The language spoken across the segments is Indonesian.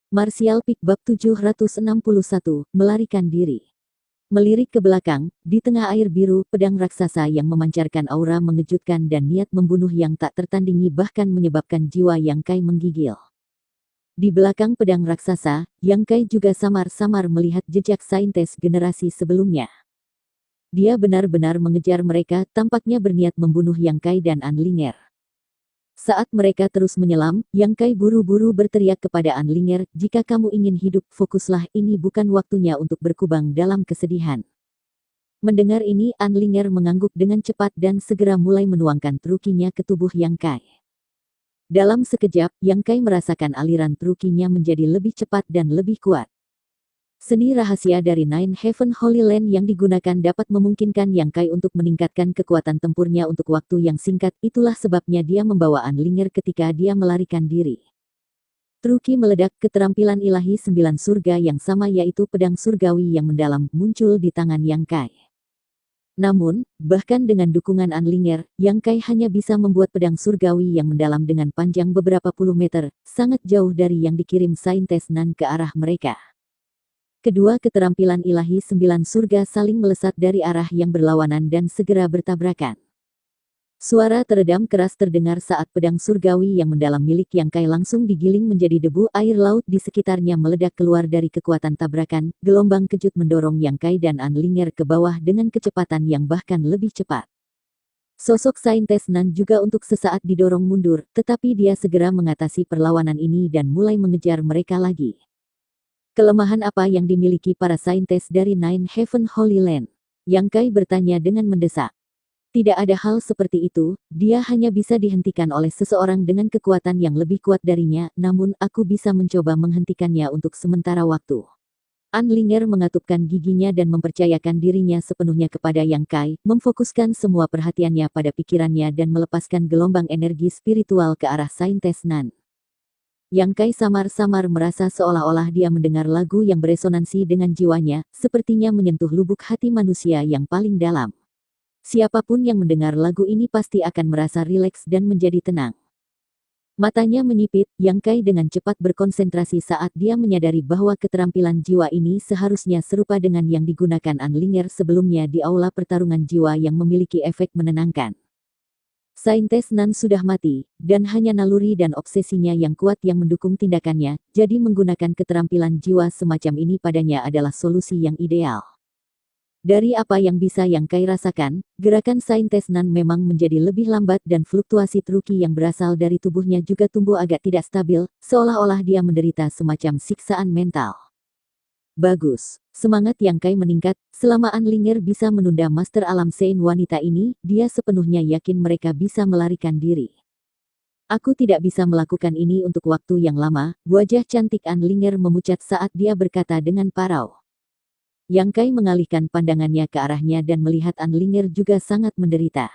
Martial Peak Bab 761, Melarikan Diri. Melirik ke belakang, di tengah air biru, pedang raksasa yang memancarkan aura mengejutkan dan niat membunuh yang tak tertandingi bahkan menyebabkan jiwa Yang Kai menggigil. Di belakang pedang raksasa, Yang Kai juga samar-samar melihat jejak saintes generasi sebelumnya. Dia benar-benar mengejar mereka, tampaknya berniat membunuh Yang Kai dan Anlinger. Saat mereka terus menyelam, Yang Kai buru-buru berteriak kepada Anlinger, "Jika kamu ingin hidup, fokuslah, ini bukan waktunya untuk berkubang dalam kesedihan." Mendengar ini, Anlinger mengangguk dengan cepat dan segera mulai menuangkan trukinya ke tubuh Yang Kai. Dalam sekejap, Yang Kai merasakan aliran trukinya menjadi lebih cepat dan lebih kuat. Seni rahasia dari Nine Heaven Holy Land yang digunakan dapat memungkinkan Yang Kai untuk meningkatkan kekuatan tempurnya untuk waktu yang singkat, itulah sebabnya dia membawa Anlinger ketika dia melarikan diri. Truki meledak, keterampilan ilahi 9 surga yang sama yaitu pedang surgawi yang mendalam muncul di tangan Yang Kai. Namun, bahkan dengan dukungan Anlinger, Yang Kai hanya bisa membuat pedang surgawi yang mendalam dengan panjang beberapa puluh meter, sangat jauh dari yang dikirim saintes Nan ke arah mereka. Kedua keterampilan ilahi 9 surga saling melesat dari arah yang berlawanan dan segera bertabrakan. Suara teredam keras terdengar saat pedang surgawi yang mendalam milik Yang Kai langsung digiling menjadi debu. Air laut di sekitarnya meledak keluar dari kekuatan tabrakan. Gelombang kejut mendorong Yang Kai dan Anlinger ke bawah dengan kecepatan yang bahkan lebih cepat. Sosok saintes Nan juga untuk sesaat didorong mundur, tetapi dia segera mengatasi perlawanan ini dan mulai mengejar mereka lagi. Kelemahan apa yang dimiliki para saintes dari Nine Heaven Holy Land? Yang Kai bertanya dengan mendesak. Tidak ada hal seperti itu, dia hanya bisa dihentikan oleh seseorang dengan kekuatan yang lebih kuat darinya, namun aku bisa mencoba menghentikannya untuk sementara waktu. Anlinger mengatupkan giginya dan mempercayakan dirinya sepenuhnya kepada Yang Kai, memfokuskan semua perhatiannya pada pikirannya dan melepaskan gelombang energi spiritual ke arah saintes Nan. Yang Kai samar-samar merasa seolah-olah dia mendengar lagu yang beresonansi dengan jiwanya, sepertinya menyentuh lubuk hati manusia yang paling dalam. Siapapun yang mendengar lagu ini pasti akan merasa rileks dan menjadi tenang. Matanya menyipit, Yang Kai dengan cepat berkonsentrasi saat dia menyadari bahwa keterampilan jiwa ini seharusnya serupa dengan yang digunakan Anlinger sebelumnya di aula pertarungan jiwa yang memiliki efek menenangkan. Saintes Nan sudah mati, dan hanya naluri dan obsesinya yang kuat yang mendukung tindakannya, jadi menggunakan keterampilan jiwa semacam ini padanya adalah solusi yang ideal. Dari apa yang bisa Yang Kai rasakan, gerakan saintes Nan memang menjadi lebih lambat dan fluktuasi truki yang berasal dari tubuhnya juga tumbuh agak tidak stabil, seolah-olah dia menderita semacam siksaan mental. Bagus. Semangat Yang Kai meningkat, selama Anlinger bisa menunda Master Alam Sein wanita ini, dia sepenuhnya yakin mereka bisa melarikan diri. Aku tidak bisa melakukan ini untuk waktu yang lama, wajah cantik Anlinger memucat saat dia berkata dengan parau. Yang Kai mengalihkan pandangannya ke arahnya dan melihat Anlinger juga sangat menderita.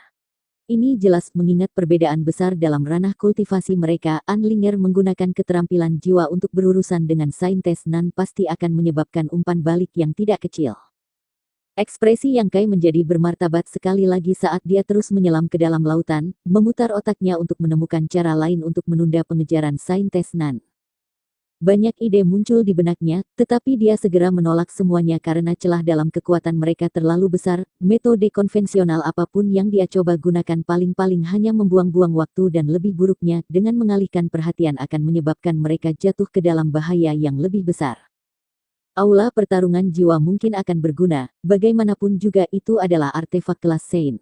Ini jelas mengingat perbedaan besar dalam ranah kultivasi mereka. Anlinger menggunakan keterampilan jiwa untuk berurusan dengan saintes Nan pasti akan menyebabkan umpan balik yang tidak kecil. Ekspresi Yang Kai menjadi bermartabat sekali lagi saat dia terus menyelam ke dalam lautan, memutar otaknya untuk menemukan cara lain untuk menunda pengejaran saintes Nan. Banyak ide muncul di benaknya, tetapi dia segera menolak semuanya karena celah dalam kekuatan mereka terlalu besar. Metode konvensional apapun yang dia coba gunakan paling-paling hanya membuang-buang waktu dan lebih buruknya, dengan mengalihkan perhatian akan menyebabkan mereka jatuh ke dalam bahaya yang lebih besar. Aula pertarungan jiwa mungkin akan berguna, bagaimanapun juga itu adalah artefak kelas Sein.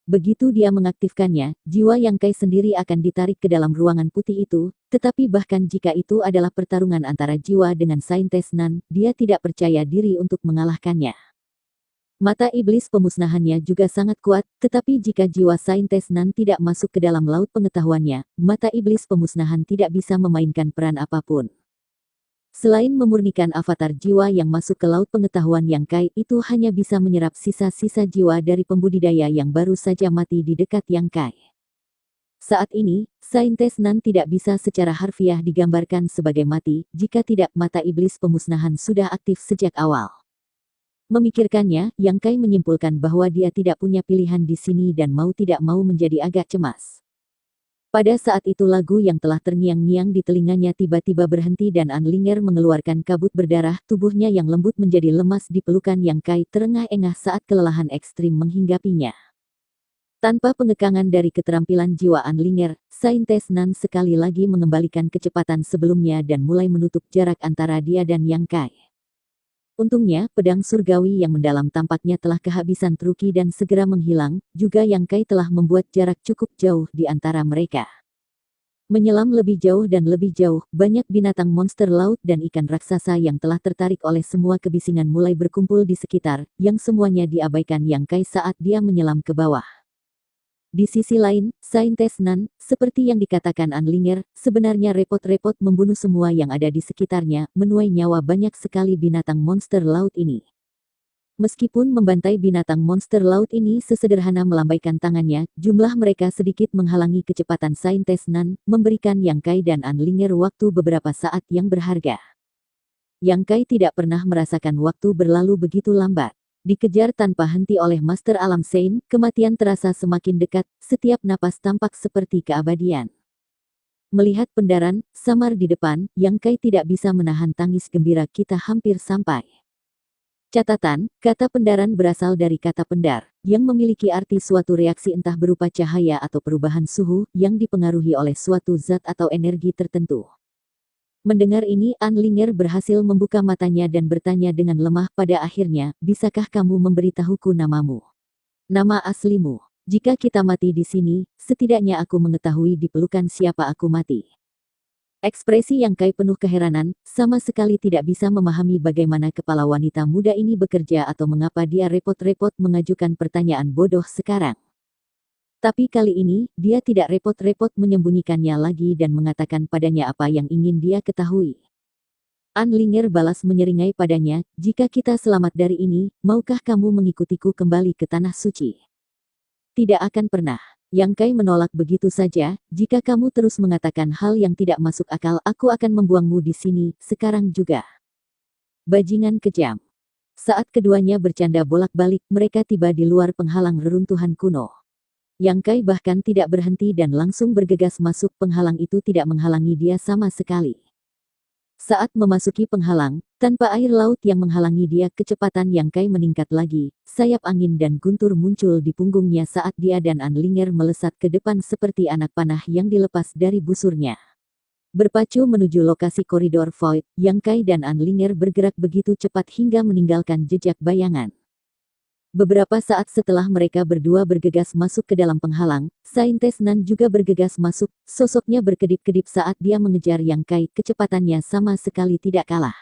Begitu dia mengaktifkannya, jiwa Yang Kai sendiri akan ditarik ke dalam ruangan putih itu, tetapi bahkan jika itu adalah pertarungan antara jiwa dengan saintes Nan, dia tidak percaya diri untuk mengalahkannya. Mata iblis pemusnahannya juga sangat kuat, tetapi jika jiwa saintes Nan tidak masuk ke dalam laut pengetahuannya, mata iblis pemusnahan tidak bisa memainkan peran apapun. Selain memurnikan avatar jiwa yang masuk ke laut pengetahuan Yang Kai, itu hanya bisa menyerap sisa-sisa jiwa dari pembudidaya yang baru saja mati di dekat Yang Kai. Saat ini, saintes Nan tidak bisa secara harfiah digambarkan sebagai mati, jika tidak mata iblis pemusnahan sudah aktif sejak awal. Memikirkannya, Yang Kai menyimpulkan bahwa dia tidak punya pilihan di sini dan mau tidak mau menjadi agak cemas. Pada saat itu lagu yang telah terngiang-ngiang di telinganya tiba-tiba berhenti dan Anlinger mengeluarkan kabut berdarah, tubuhnya yang lembut menjadi lemas di pelukan Yang Kai terengah-engah saat kelelahan ekstrim menghinggapinya. Tanpa pengekangan dari keterampilan jiwa Anlinger, Saintes Nan sekali lagi mengembalikan kecepatan sebelumnya dan mulai menutup jarak antara dia dan Yang Kai. Untungnya, pedang surgawi yang mendalam tampaknya telah kehabisan truki dan segera menghilang, juga Yang Kai telah membuat jarak cukup jauh di antara mereka. Menyelam lebih jauh dan lebih jauh, banyak binatang monster laut dan ikan raksasa yang telah tertarik oleh semua kebisingan mulai berkumpul di sekitar, yang semuanya diabaikan Yang Kai saat dia menyelam ke bawah. Di sisi lain, Saintes Nan, seperti yang dikatakan Anlinger, sebenarnya repot-repot membunuh semua yang ada di sekitarnya, menuai nyawa banyak sekali binatang monster laut ini. Meskipun membantai binatang monster laut ini sesederhana melambaikan tangannya, jumlah mereka sedikit menghalangi kecepatan Saintes Nan, memberikan Yang Kai dan Anlinger waktu beberapa saat yang berharga. Yang Kai tidak pernah merasakan waktu berlalu begitu lambat. Dikejar tanpa henti oleh Master Alam Sein, kematian terasa semakin dekat, setiap napas tampak seperti keabadian. Melihat pendaran, samar di depan, Yang Kai tidak bisa menahan tangis gembira. Kita hampir sampai. Catatan, kata pendaran berasal dari kata pendar, yang memiliki arti suatu reaksi entah berupa cahaya atau perubahan suhu, yang dipengaruhi oleh suatu zat atau energi tertentu. Mendengar ini, Anlinger berhasil membuka matanya dan bertanya dengan lemah pada akhirnya, bisakah kamu memberitahuku namamu? Nama aslimu. Jika kita mati di sini, setidaknya aku mengetahui di pelukan siapa aku mati. Ekspresi Yang Kai penuh keheranan, sama sekali tidak bisa memahami bagaimana kepala wanita muda ini bekerja atau mengapa dia repot-repot mengajukan pertanyaan bodoh sekarang. Tapi kali ini, dia tidak repot-repot menyembunyikannya lagi dan mengatakan padanya apa yang ingin dia ketahui. Anlinger balas menyeringai padanya, jika kita selamat dari ini, maukah kamu mengikutiku kembali ke Tanah Suci? Tidak akan pernah. Yang Kai menolak begitu saja, jika kamu terus mengatakan hal yang tidak masuk akal aku akan membuangmu di sini, sekarang juga. Bajingan kejam. Saat keduanya bercanda bolak-balik, mereka tiba di luar penghalang reruntuhan kuno. Yang Kai bahkan tidak berhenti dan langsung bergegas masuk. Penghalang itu tidak menghalangi dia sama sekali. Saat memasuki penghalang, tanpa air laut yang menghalangi dia, kecepatan Yang Kai meningkat lagi, sayap angin dan guntur muncul di punggungnya saat dia dan Anlinger melesat ke depan seperti anak panah yang dilepas dari busurnya. Berpacu menuju lokasi koridor void, Yang Kai dan Anlinger bergerak begitu cepat hingga meninggalkan jejak bayangan. Beberapa saat setelah mereka berdua bergegas masuk ke dalam penghalang, Saintes Nan juga bergegas masuk, sosoknya berkedip-kedip saat dia mengejar Yang Kai, kecepatannya sama sekali tidak kalah.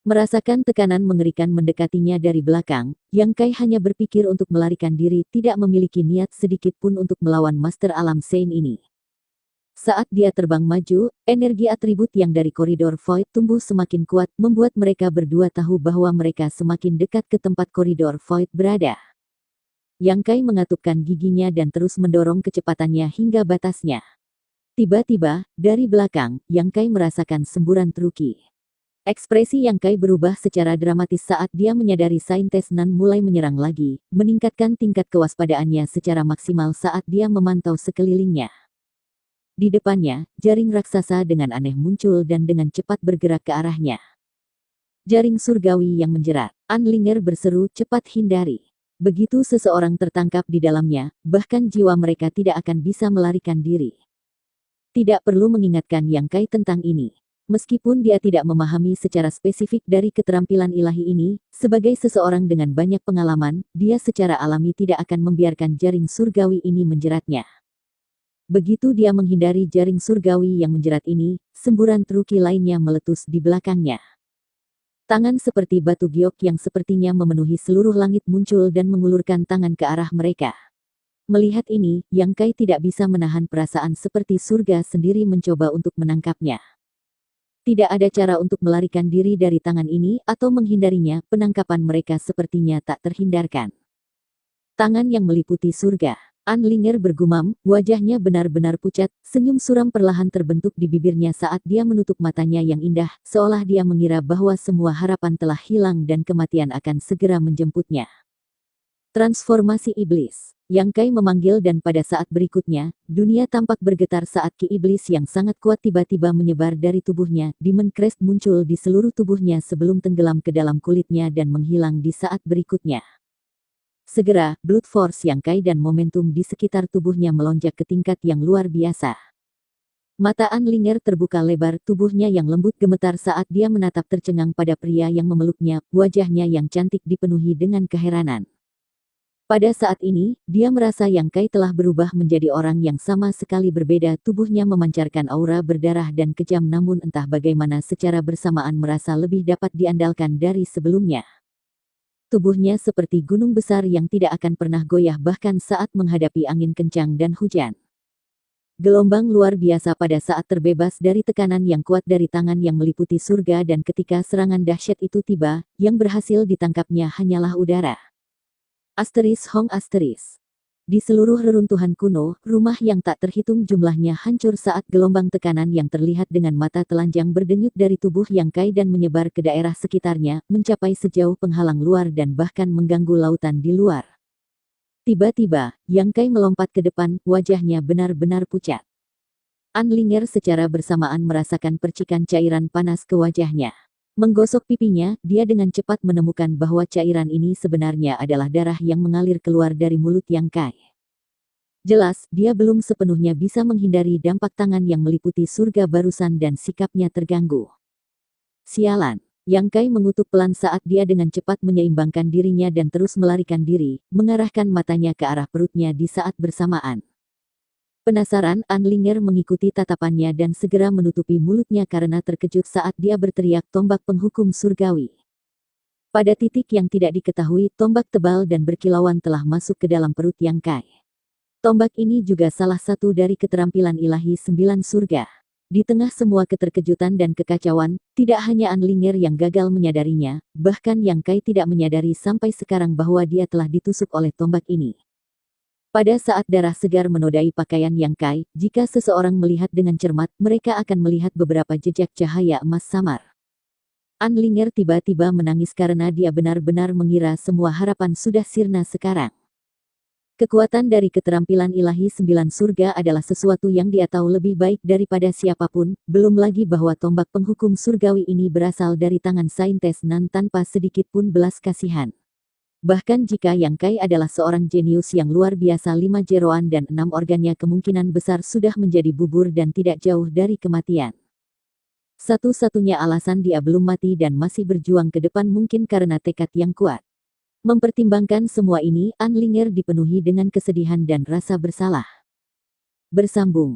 Merasakan tekanan mengerikan mendekatinya dari belakang, Yang Kai hanya berpikir untuk melarikan diri, tidak memiliki niat sedikit pun untuk melawan Master Alam Sein ini. Saat dia terbang maju, energi atribut yang dari koridor void tumbuh semakin kuat, membuat mereka berdua tahu bahwa mereka semakin dekat ke tempat koridor void berada. Yang Kai mengatupkan giginya dan terus mendorong kecepatannya hingga batasnya. Tiba-tiba, dari belakang, Yang Kai merasakan semburan truki. Ekspresi Yang Kai berubah secara dramatis saat dia menyadari Saintes Nan mulai menyerang lagi, meningkatkan tingkat kewaspadaannya secara maksimal saat dia memantau sekelilingnya. Di depannya, jaring raksasa dengan aneh muncul dan dengan cepat bergerak ke arahnya. Jaring surgawi yang menjerat. Anlinger berseru, cepat hindari. Begitu seseorang tertangkap di dalamnya, bahkan jiwa mereka tidak akan bisa melarikan diri. Tidak perlu mengingatkan Yang Kai tentang ini. Meskipun dia tidak memahami secara spesifik dari keterampilan ilahi ini, sebagai seseorang dengan banyak pengalaman, dia secara alami tidak akan membiarkan jaring surgawi ini menjeratnya. Begitu dia menghindari jaring surgawi yang menjerat ini, semburan truki lainnya meletus di belakangnya. Tangan seperti batu giok yang sepertinya memenuhi seluruh langit muncul dan mengulurkan tangan ke arah mereka. Melihat ini, Yang Kai tidak bisa menahan perasaan seperti surga sendiri mencoba untuk menangkapnya. Tidak ada cara untuk melarikan diri dari tangan ini atau menghindarinya, penangkapan mereka sepertinya tak terhindarkan. Tangan yang meliputi surga. Anlinger bergumam, wajahnya benar-benar pucat, senyum suram perlahan terbentuk di bibirnya saat dia menutup matanya yang indah, seolah dia mengira bahwa semua harapan telah hilang dan kematian akan segera menjemputnya. Transformasi iblis. Yang Kai memanggil dan pada saat berikutnya, dunia tampak bergetar saat ki iblis yang sangat kuat tiba-tiba menyebar dari tubuhnya. Demon Crest muncul di seluruh tubuhnya sebelum tenggelam ke dalam kulitnya dan menghilang di saat berikutnya. Segera, Blood Force Yang Kai dan momentum di sekitar tubuhnya melonjak ke tingkat yang luar biasa. Mata Anlinger terbuka lebar, tubuhnya yang lembut gemetar saat dia menatap tercengang pada pria yang memeluknya, wajahnya yang cantik dipenuhi dengan keheranan. Pada saat ini, dia merasa Yang Kai telah berubah menjadi orang yang sama sekali berbeda. Tubuhnya memancarkan aura berdarah dan kejam, namun entah bagaimana secara bersamaan merasa lebih dapat diandalkan dari sebelumnya. Tubuhnya seperti gunung besar yang tidak akan pernah goyah bahkan saat menghadapi angin kencang dan hujan. Gelombang luar biasa pada saat terbebas dari tekanan yang kuat dari tangan yang meliputi surga, dan ketika serangan dahsyat itu tiba, yang berhasil ditangkapnya hanyalah udara. Hong. Di seluruh reruntuhan kuno, rumah yang tak terhitung jumlahnya hancur saat gelombang tekanan yang terlihat dengan mata telanjang berdenyut dari tubuh Yang Kai dan menyebar ke daerah sekitarnya, mencapai sejauh penghalang luar dan bahkan mengganggu lautan di luar. Tiba-tiba, Yang Kai melompat ke depan, wajahnya benar-benar pucat. Anlinger secara bersamaan merasakan percikan cairan panas ke wajahnya. Menggosok pipinya, dia dengan cepat menemukan bahwa cairan ini sebenarnya adalah darah yang mengalir keluar dari mulut Yang Kai. Jelas, dia belum sepenuhnya bisa menghindari dampak tangan yang meliputi surga barusan dan sikapnya terganggu. Sialan. Yang Kai mengutuk pelan saat dia dengan cepat menyeimbangkan dirinya dan terus melarikan diri, mengarahkan matanya ke arah perutnya di saat bersamaan. Penasaran, Anlinger mengikuti tatapannya dan segera menutupi mulutnya karena terkejut saat dia berteriak tombak penghukum surgawi. Pada titik yang tidak diketahui, tombak tebal dan berkilauan telah masuk ke dalam perut Yang Kai. Tombak ini juga salah satu dari keterampilan ilahi 9 surga. Di tengah semua keterkejutan dan kekacauan, tidak hanya Anlinger yang gagal menyadarinya, bahkan Yang Kai tidak menyadari sampai sekarang bahwa dia telah ditusuk oleh tombak ini. Pada saat darah segar menodai pakaian Yang Kai, jika seseorang melihat dengan cermat, mereka akan melihat beberapa jejak cahaya emas samar. Anlinger tiba-tiba menangis karena dia benar-benar mengira semua harapan sudah sirna sekarang. Kekuatan dari keterampilan ilahi 9 surga adalah sesuatu yang dia tahu lebih baik daripada siapapun, belum lagi bahwa tombak penghukum surgawi ini berasal dari tangan Saintes Nan tanpa sedikit pun belas kasihan. Bahkan jika Yang Kai adalah seorang jenius yang luar biasa, 5 jeroan dan 6 organnya kemungkinan besar sudah menjadi bubur dan tidak jauh dari kematian. Satu-satunya alasan dia belum mati dan masih berjuang ke depan mungkin karena tekad yang kuat. Mempertimbangkan semua ini, Anlinger dipenuhi dengan kesedihan dan rasa bersalah. Bersambung.